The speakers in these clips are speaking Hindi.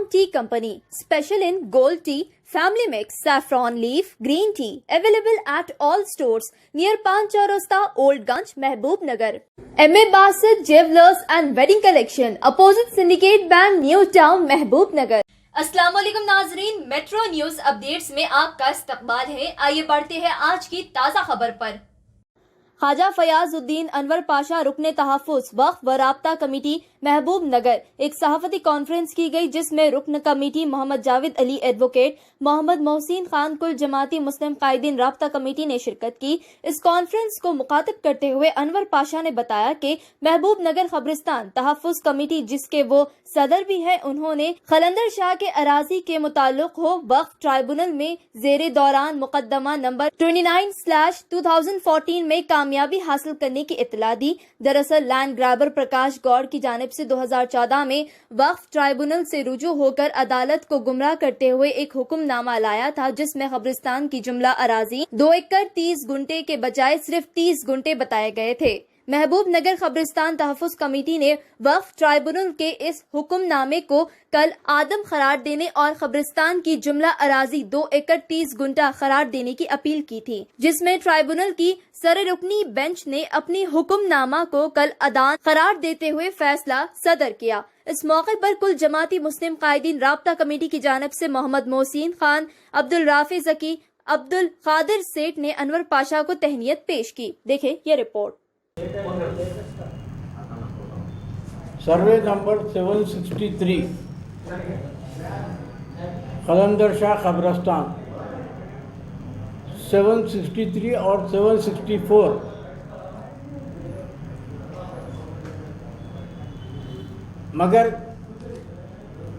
Tea Company, special in gold tea, family mix, saffron leaf, green tea, available at all stores near Pan Chaurasta, Old Ganj, Mehboob Nagar. M.A. Basit Jewelers and Wedding Collection, opposite Syndicate Bank, New Town, Mehboob Nagar. अस्सलाम वालेकुम नाजरीन, मेट्रो न्यूज अपडेट्स में आपका इस्तकबाल है। आइए बढ़ते हैं आज की ताज़ा खबर पर। ख्वाजा फयाजुद्दीन अनवर पाशा रुकने तहफ़्फ़ुज़ वक्फ व राब्ता कमेटी महबूब नगर एक सहाफ़ती कॉन्फ्रेंस की गई, जिसमें रुकन कमेटी मोहम्मद जावेद अली एडवोकेट, मोहम्मद मोहसिन खान कुल जमाती मुस्लिम कायदीन राब्ता कमेटी ने शिरकत की। इस कॉन्फ्रेंस को मुखातिब करते हुए अनवर पाशा ने बताया कि महबूब नगर खबरिस्तान तहफ़्फ़ुज़ कमेटी, जिसके वो सदर भी है, उन्होंने खलंदर शाह के अराजी के मुताल्लिक़ हो वक्फ ट्राइब्यूनल में जेरे दौरान मुकदमा नंबर 29/2014 में कामयाबी हासिल करने की इत्तला दी। दरअसल लैंड ग्रैबर प्रकाश गौड़ की जानिब से 2014 में वक्फ ट्राइब्यूनल से रुजू होकर अदालत को गुमराह करते हुए एक हुक्मनामा लाया था, जिसमें खबरिस्तान की जुमला अराजी 2 एकड़ 30 गुंटे के बजाय सिर्फ 30 गुंटे बताए गए थे। महबूब नगर खबरिस्तान तहफ़्फ़ुज़ कमेटी ने वक्फ ट्राइब्यूनल के इस हुक्मनामे को कल आदम करार देने और खबरिस्तान की जुमला अराजी 2 एकड़ 30 गुंटा करार देने की अपील की थी, जिसमें ट्राइब्यूनल की सरे रुकनी बेंच ने अपनी हुक्मनामा को कल अदान करार देते हुए फैसला सदर किया। इस मौके पर कुल जमाती मुस्लिम कायदीन राब्ता कमेटी की जानिब से मोहम्मद मोहसिन खान, अब्दुल राफी जकी, अब्दुल कादिर सेठ ने अनवर पाशा को तहनीत पेश की। देखें ये report. Survey number 763 Khalandar Shah खबरस्तान 763 और 764 मगर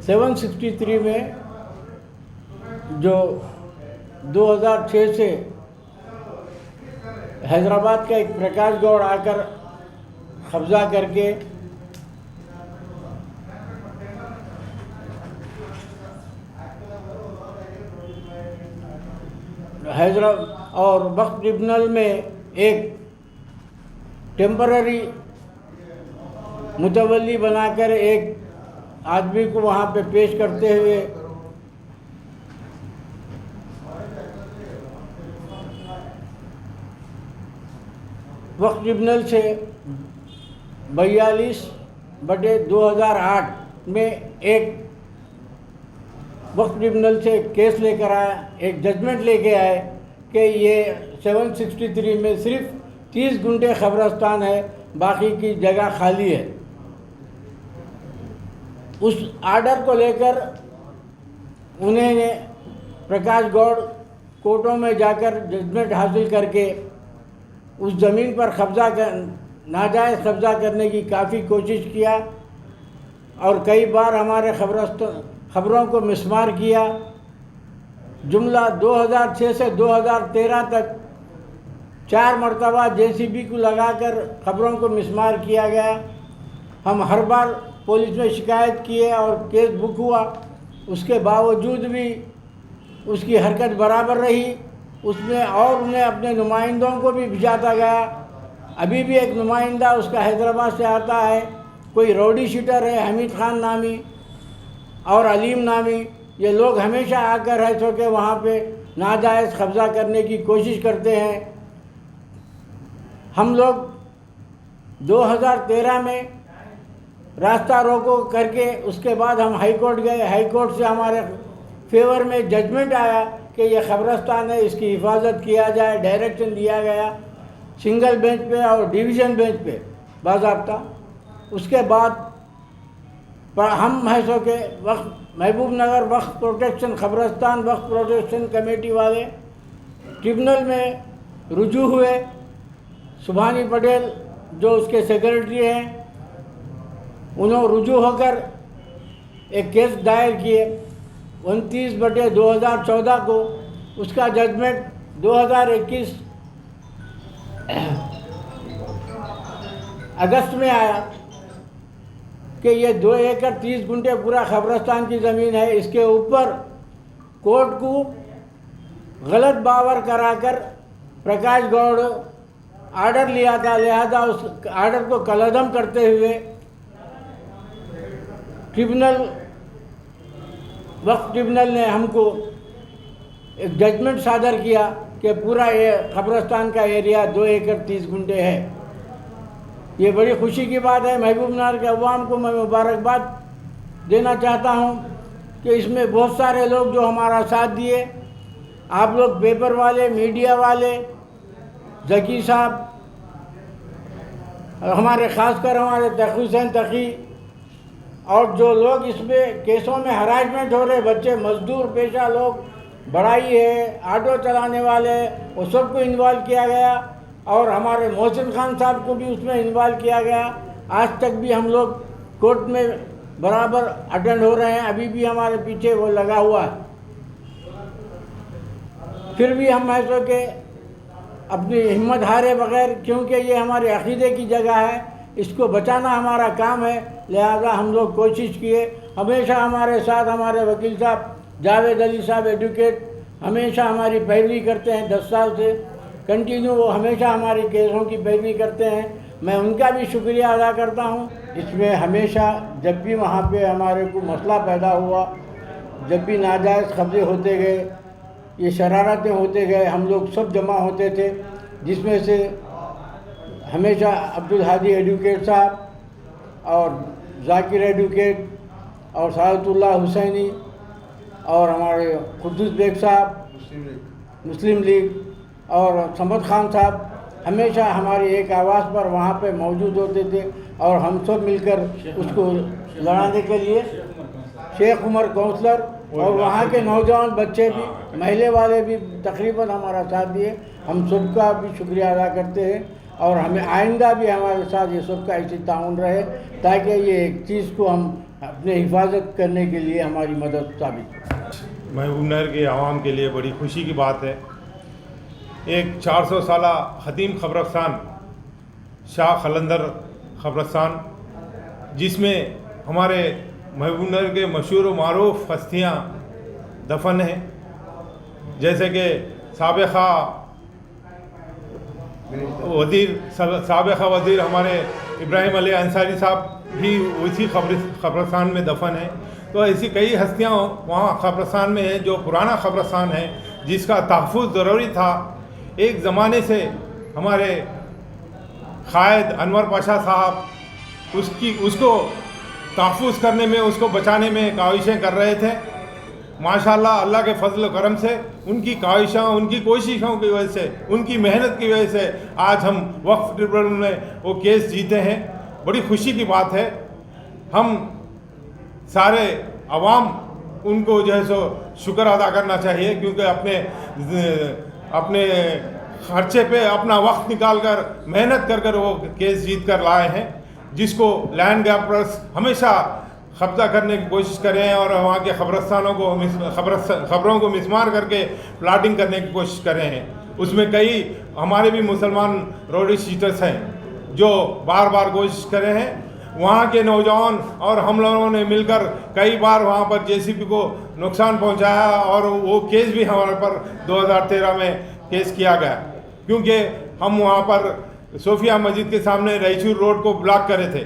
763 में जो 2006 से हैदराबाद का एक प्रकाश गौड़ आकर कब्जा करके हैदराबाद और वक्फ ट्रिब्यूनल में एक टेम्पररी मुतवल्ली बनाकर एक आदमी को वहाँ पे पेश करते हुए वक्फ ट्रिब्यूनल से 42/2008 में एक वक्फ ट्रिब्यूनल से केस लेकर आया, एक जजमेंट लेके आए कि ये 763 में सिर्फ 30 गुंटे खबरस्तान है, बाकी की जगह खाली है। उस आर्डर को लेकर उन्होंने प्रकाश गौड़ कोर्टों में जाकर जजमेंट हासिल करके उस ज़मीन पर नाजायज़ कब्ज़ा करने की काफ़ी कोशिश किया और कई बार हमारे खबरों को मिसमार किया। जुमला 2006 से 2013 तक 4 मरतबा JCB को लगाकर खबरों को मिसमार किया गया। हम हर बार पुलिस में शिकायत किए और केस बुक हुआ, उसके बावजूद भी उसकी हरकत बराबर रही उसमें, और उन्हें अपने नुमाइंदों को भी भिजाता गया। अभी भी एक नुमाइंदा उसका हैदराबाद से आता है, कोई रौडी शूटर है हमीद खान नामी और अलीम नामी। ये लोग हमेशा आकर है सो के वहाँ पे नाजायज़ कब्ज़ा करने की कोशिश करते हैं। हम लोग 2013 में रास्ता रोको करके उसके बाद हम हाई कोर्ट गए। हाई कोर्ट से हमारे फेवर में जजमेंट आया कि ये खबरस्तान है, इसकी हिफाजत किया जाए। डायरेक्शन दिया गया सिंगल बेंच पे और डिवीज़न बेंच पे बाज़ाब्ता। उसके बाद हम है सो के वक्फ महबूब नगर वक्फ प्रोटेक्शन खबरस्तान वक्फ प्रोटेक्शन कमेटी वाले ट्रिब्यूनल में रुजू हुए। सुभानी पटेल जो उसके सेक्रेटरी हैं, उन्होंने रुजू होकर एक केस दायर किए 29/2014 को। उसका जजमेंट 2021 अगस्त में आया कि ये 2 एकड़ 30 गुंटे पूरा खबरस्तान की ज़मीन है। इसके ऊपर कोर्ट को गलत बावर कराकर प्रकाश गौड़ आर्डर लिया था, लिहाजा उस आर्डर को कलअदम करते हुए ट्रिब्यूनल वक्फ ट्रिब्यूनल ने हमको एक जजमेंट सादर किया कि पूरा ये कब्रस्तान का एरिया 2 एकड़ 30 गुंठे है। ये बड़ी खुशी की बात है। महबूब नगर के अवाम को मैं मुबारकबाद देना चाहता हूँ कि इसमें बहुत सारे लोग जो हमारा साथ दिए, आप लोग पेपर वाले, मीडिया वाले, जकी साहब, हमारे ख़ासकर हमारे तकी हुसैन तकी, और जो लोग इसमें केसों में हरासमेंट हो रहे बच्चे, मजदूर पेशा लोग, बढ़ाई है, ऑटो चलाने वाले, वो सबको इन्वॉल्व किया गया। और हमारे मोहसिन खान साहब को भी उसमें इन्वॉल्व किया गया। आज तक भी हम लोग कोर्ट में बराबर अटेंड हो रहे हैं, अभी भी हमारे पीछे वो लगा हुआ है। फिर भी हम ऐसो के अपनी हिम्मत हारे बगैर, क्योंकि ये हमारे अक़ीदे की जगह है, इसको बचाना हमारा काम है, लिहाजा हम लोग कोशिश किए। हमेशा हमारे साथ हमारे वकील साहब जावेद अली साहब एडवोकेट हमेशा हमारी पैरवी करते हैं, 10 साल से कंटिन्यू वो हमेशा हमारी केसों की पैरवी करते हैं। मैं उनका भी शुक्रिया अदा करता हूँ। इसमें हमेशा जब भी वहाँ पे हमारे को मसला पैदा हुआ, जब भी नाजायज़ कब्ज़े होते गए, ये शरारतें होते गए, हम लोग सब जमा होते थे, जिसमें से हमेशा अब्दुल हादी एडवोकेट साहब और जाकिर एडवोकेट और सादतुल्लाह हुसैनी और हमारे खुद्दूस बेग साहब मुस्लिम लीग और समद खान साहब हमेशा हमारी एक आवाज़ पर वहाँ पे मौजूद होते थे, और हम सब मिलकर उसको लड़ाने के लिए शेख उमर काउंसलर और वहाँ के नौजवान बच्चे भी, महल्ले वाले भी तकरीबन हमारा साथ दिए। हम सबका भी शुक्रिया अदा करते हैं, और हमें आइंदा भी हमारे साथ ये सबका इसी ताउन रहे, ताकि ये एक चीज़ को हम अपने हिफाजत करने के लिए हमारी मदद साबित। महबूब नगर के आवाम के लिए बड़ी खुशी की बात है। एक 400 साला ख़दीम ख़ब्रस्तान शाह खलंदर ख़ब्रस्तान, जिसमें हमारे महबूब नगर के मशहूर व मारूफ हस्तियाँ दफन हैं, जैसे कि साबिक़ा वज़ीर हमारे इब्राहिम अली अंसारी साहब भी उसी ख़ब्रस्तान में दफन है। तो ऐसी कई हस्तियाँ वहाँ ख़ब्रस्तान में हैं जो पुराना ख़ब्रस्तान है, जिसका तहफ़्फ़ुज़ ज़रूरी था। एक ज़माने से हमारे क़ायद अनवर पाशा साहब उसको तहफ़्फ़ुज़ करने में, उसको बचाने में काविशें कर रहे थे। माशाअल्लाह अल्लाह के फजल करम से उनकी काविशों, उनकी कोशिशों की वजह से, उनकी मेहनत की वजह से आज हम वक्फ ट्रिब्यूनल में वो केस जीते हैं। बड़ी खुशी की बात है। हम सारे अवाम उनको जो है सो शुक्र अदा करना चाहिए, क्योंकि अपने खर्चे पे अपना वक्त निकाल कर मेहनत कर वो केस जीत कर लाए हैं, जिसको लैंड ग्रैबर्स हमेशा कब्जा करने की कोशिश कर रहे हैं और वहाँ के ख़ब्रस्तानों को खबरों को मिसमार करके प्लाटिंग करने की कोशिश कर रहे हैं। उसमें कई हमारे भी मुसलमान रोडी शीटर्स हैं जो बार बार कोशिश कर रहे हैं। वहाँ के नौजवान और हम लोगों ने मिलकर कई बार वहाँ पर जेसीबी को नुकसान पहुँचाया, और वो केस भी हमारे पर 2013 में केस किया गया, क्योंकि हम वहाँ पर सोफिया मस्जिद के सामने रईचूर रोड को ब्लॉक करे थे,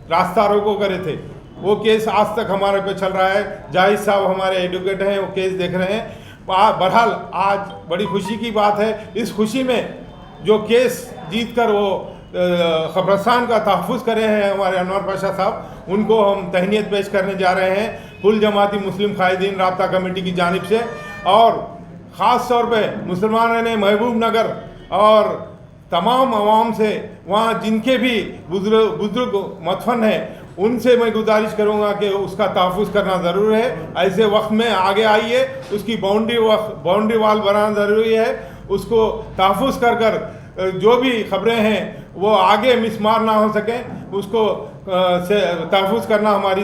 रास्ता रोको करे थे। वो केस आज तक हमारे पे चल रहा है। जाहिद साहब हमारे एडवोकेट हैं, वो केस देख रहे हैं। बहरहाल आज बड़ी खुशी की बात है। इस खुशी में जो केस जीत कर वो ख़ब्रस्तान का तहफ़्फ़ुज़ करे हैं हमारे अनवर पाशा साहब, उनको हम तहनीत पेश करने जा रहे हैं कुल जमाती मुस्लिम क़ायदीन राब्ता कमेटी की जानिब से। और ख़ास तौर पे मुसलमानों ने महबूब नगर और तमाम आवाम से, वहाँ जिनके भी बुज़ुर्ग मदफन हैं, उनसे मैं गुजारिश करूँगा कि उसका तहफ़्फ़ुज़ करना ज़रूर है। ऐसे वक्त में आगे आइए, उसकी बाउंड्री वाल बनाना ज़रूरी है। उसको तहफ़्फ़ुज़ कर जो भी ख़बरें हैं वो आगे मिसमार ना हो सकें, उसको तहफ़्फ़ुज़ करना हमारी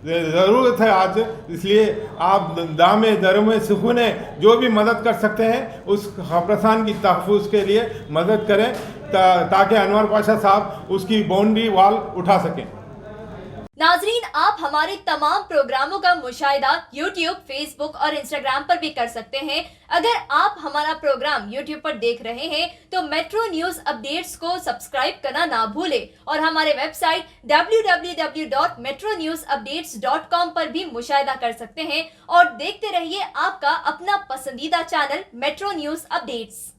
ज़रूरत है आज। इसलिए आप दामे दरुमे सुकूने जो भी मदद कर सकते हैं उस ख़ब्रस्तान की तहफ़्फ़ुज़ के लिए मदद करें, ताकि अनवर पाशा साहब उसकी बाउंड्री वाल उठा सकें। नाजरीन, आप हमारे तमाम प्रोग्रामों का मुशाहिदा YouTube, Facebook और Instagram पर भी कर सकते हैं। अगर आप हमारा प्रोग्राम YouTube पर देख रहे हैं तो मेट्रो न्यूज अपडेट्स को सब्सक्राइब करना ना भूलें और हमारे वेबसाइट www.metronewsupdates.com पर भी मुशाहिदा कर सकते हैं और देखते रहिए आपका अपना पसंदीदा चैनल मेट्रो न्यूज अपडेट्स।